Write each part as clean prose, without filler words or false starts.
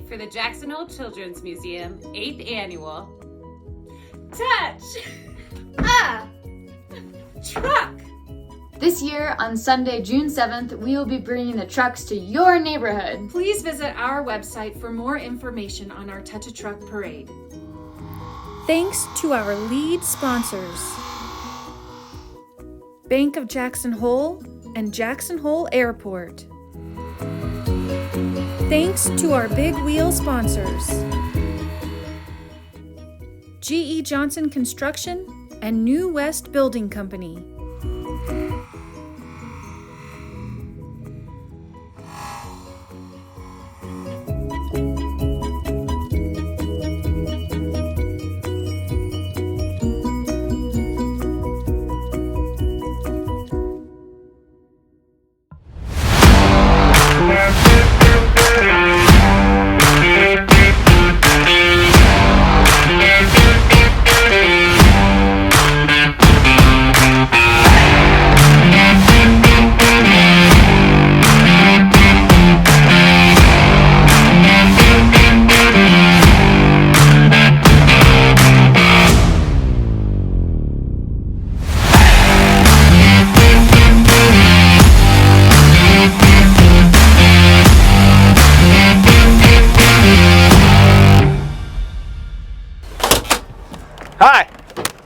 for the Jackson Hole Children's Museum 8th Annual Touch a Truck. This year, on Sunday, June 7th, we will be bringing the trucks to your neighborhood. Please visit our website for more information on our Touch a Truck parade. Thanks to our lead sponsors, Bank of Jackson Hole and Jackson Hole Airport. Thanks to our big wheel sponsors, G.E. Johnson Construction and New West Building Company. Hi,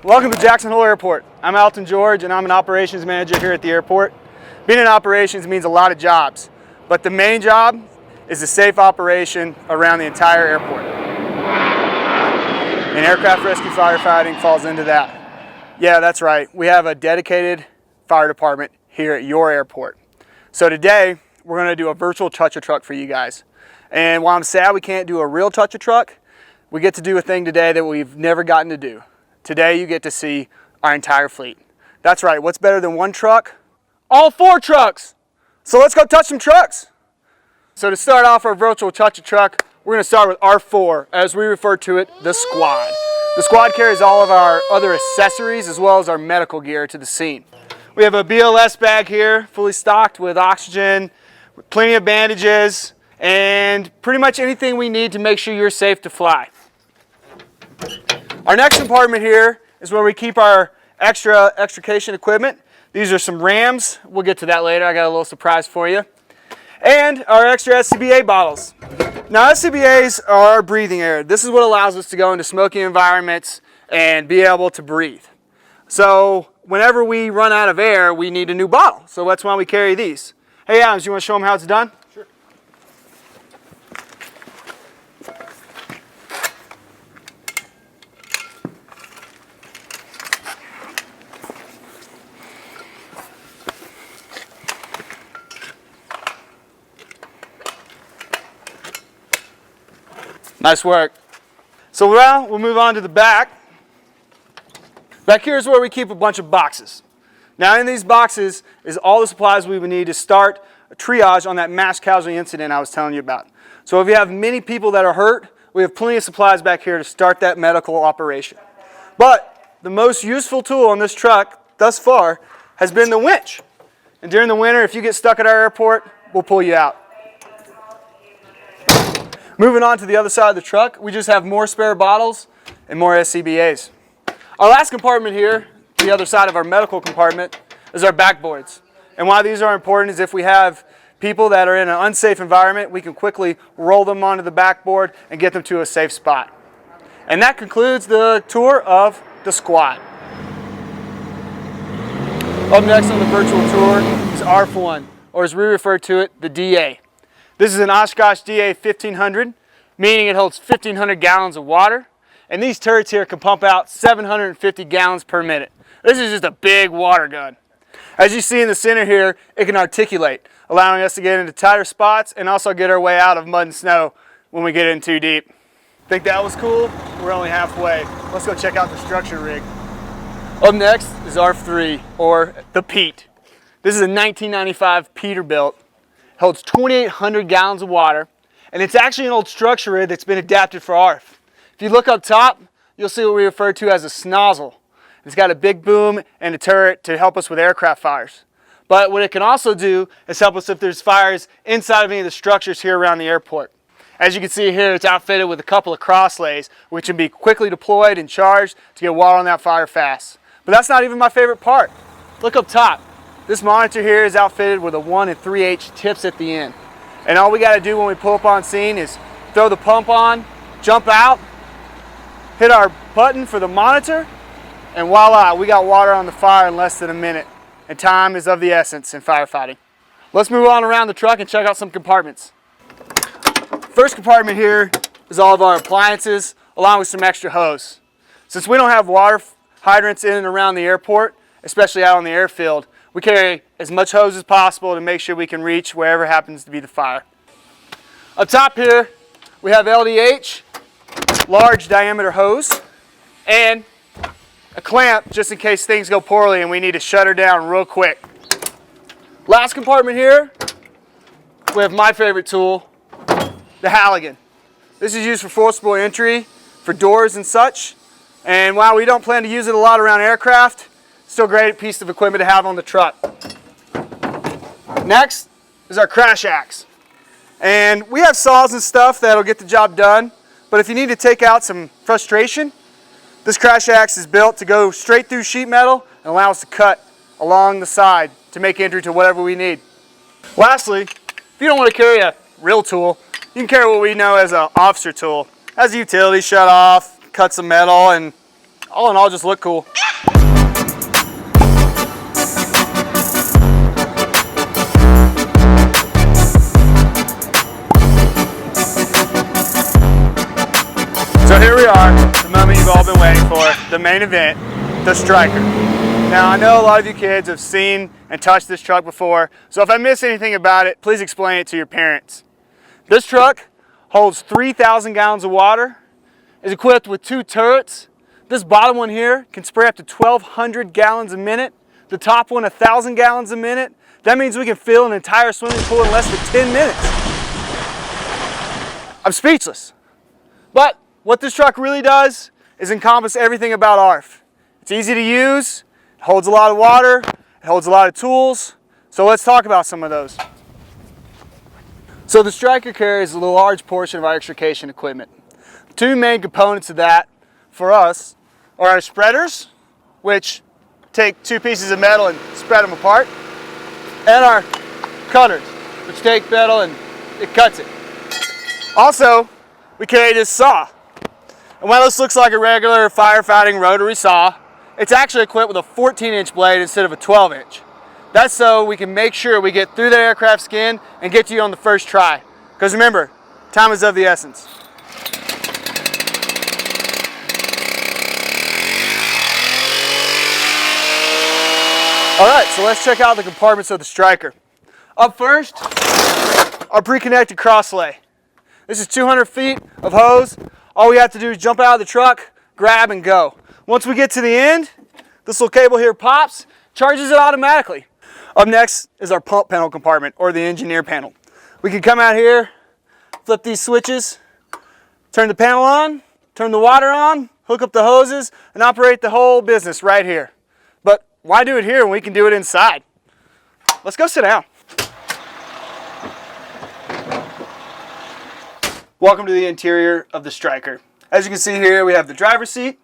welcome to Jackson Hole Airport. I'm Alton George and I'm an operations manager here at the airport. Being in operations means a lot of jobs, but the main job is the safe operation around the entire airport. And aircraft rescue firefighting falls into that. Yeah, that's right. We have a dedicated fire department here at your airport. So today, we're gonna do a virtual touch-a-truck for you guys. And while I'm sad we can't do a real touch-a-truck, we get to do a thing today that we've never gotten to do. Today you get to see our entire fleet. That's right, what's better than one truck? All 4 trucks! So let's go touch some trucks. So to start off our virtual touch-a-truck, we're gonna start with R4, as we refer to it, the squad. The squad carries all of our other accessories as well as our medical gear to the scene. We have a BLS bag here, fully stocked with oxygen, with plenty of bandages, and pretty much anything we need to make sure you're safe to fly. Our next compartment here is where we keep our extra extrication equipment. These are some rams. We'll get to that later. I got a little surprise for you. And our extra SCBA bottles. Now SCBAs are breathing air. This is what allows us to go into smoky environments and be able to breathe. So whenever we run out of air, we need a new bottle. So that's why we carry these. Hey Adams, you want to show them how it's done? Sure. Nice work. So now we'll move on to the back. Back here is where we keep a bunch of boxes. Now in these boxes is all the supplies we would need to start a triage on that mass casualty incident I was telling you about. So if you have many people that are hurt, we have plenty of supplies back here to start that medical operation. But the most useful tool on this truck thus far has been the winch. And during the winter, if you get stuck at our airport, we'll pull you out. Moving on to the other side of the truck, we just have more spare bottles and more SCBAs. Our last compartment here, the other side of our medical compartment, is our backboards. And why these are important is if we have people that are in an unsafe environment, we can quickly roll them onto the backboard and get them to a safe spot. And that concludes the tour of the squad. Up next on the virtual tour is R1, or as we refer to it, the DA. This is an Oshkosh DA 1500, meaning it holds 1,500 gallons of water. And these turrets here can pump out 750 gallons per minute. This is just a big water gun. As you see in the center here, it can articulate, allowing us to get into tighter spots and also get our way out of mud and snow when we get in too deep. Think that was cool? We're only halfway. Let's go check out the structure rig. Up next is R3, or the Pete. This is a 1995 Peterbilt. Holds 2,800 gallons of water, and it's actually an old structure rig that's been adapted for ARF. If you look up top, you'll see what we refer to as a snozzle. It's got a big boom and a turret to help us with aircraft fires. But what it can also do is help us if there's fires inside of any of the structures here around the airport. As you can see here, it's outfitted with a couple of crosslays, which can be quickly deployed and charged to get water on that fire fast. But that's not even my favorite part. Look up top. This monitor here is outfitted with a 1 3/8 tips at the end. And all we got to do when we pull up on scene is throw the pump on, jump out, hit our button for the monitor, and voila, we got water on the fire in less than a minute. And time is of the essence in firefighting. Let's move on around the truck and check out some compartments. First compartment here is all of our appliances, along with some extra hose. Since we don't have water hydrants in and around the airport, especially out on the airfield, we carry as much hose as possible to make sure we can reach wherever happens to be the fire. Up top here, we have LDH, large diameter hose, and a clamp just in case things go poorly and we need to shut her down real quick. Last compartment here, we have my favorite tool, the Halligan. This is used for forcible entry, for doors and such. And while we don't plan to use it a lot around aircraft, still a great piece of equipment to have on the truck. Next is our crash axe. And we have saws and stuff that'll get the job done, but if you need to take out some frustration, this crash axe is built to go straight through sheet metal and allow us to cut along the side to make entry to whatever we need. Lastly, if you don't want to carry a real tool, you can carry what we know as an officer tool. Has a utility shut off, cut some metal, and all in all just look cool. So here we are, the moment you've all been waiting for, the main event, the Striker. Now I know a lot of you kids have seen and touched this truck before, so if I miss anything about it, please explain it to your parents. This truck holds 3,000 gallons of water, is equipped with 2 turrets. This bottom one here can spray up to 1,200 gallons a minute. The top one 1,000 gallons a minute. That means we can fill an entire swimming pool in less than 10 minutes. I'm speechless. But what this truck really does is encompass everything about ARF. It's easy to use, it holds a lot of water, it holds a lot of tools. So let's talk about some of those. So the Striker carries a large portion of our extrication equipment. The 2 main components of that for us are our spreaders, which take 2 pieces of metal and spread them apart, and our cutters, which take metal and it cuts it. Also, we carry this saw. And while this looks like a regular firefighting rotary saw, it's actually equipped with a 14-inch blade instead of a 12-inch. That's so we can make sure we get through the aircraft skin and get to you on the first try. Because remember, time is of the essence. Alright, so let's check out the compartments of the Striker. Up first, our pre-connected crosslay. This is 200 feet of hose. All we have to do is jump out of the truck, grab and go. Once we get to the end, this little cable here pops, charges it automatically. Up next is our pump panel compartment, or the engineer panel. We can come out here, flip these switches, turn the panel on, turn the water on, hook up the hoses, and operate the whole business right here. But why do it here when we can do it inside? Let's go sit down. Welcome to the interior of the Striker. As you can see here, we have the driver's seat,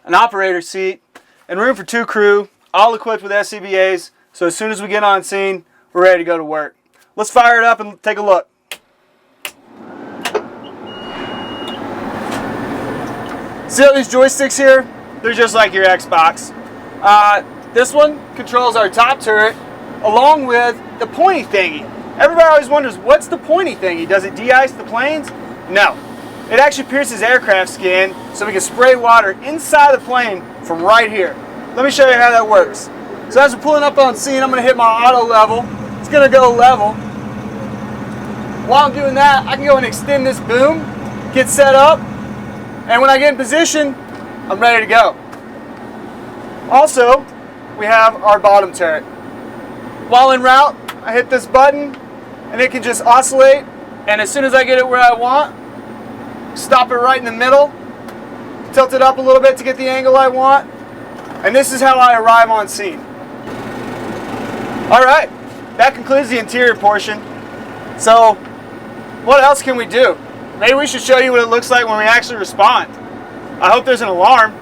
an operator's seat, and room for 2 crew, all equipped with SCBAs, so as soon as we get on scene, we're ready to go to work. Let's fire it up and take a look. See all these joysticks here? They're just like your Xbox. This one controls our top turret, along with the pointy thingy. Everybody always wonders, what's the pointy thingy? Does it de-ice the planes? No. It actually pierces aircraft skin so we can spray water inside the plane from right here. Let me show you how that works. So as we're pulling up on scene, I'm going to hit my auto level. It's going to go level. While I'm doing that, I can go and extend this boom, get set up, and when I get in position, I'm ready to go. Also, we have our bottom turret. While en route, I hit this button, and it can just oscillate, and as soon as I get it where I want, stop it right in the middle, tilt it up a little bit to get the angle I want, and this is how I arrive on scene. Alright, that concludes the interior portion. So, what else can we do? Maybe we should show you what it looks like when we actually respond. I hope there's an alarm.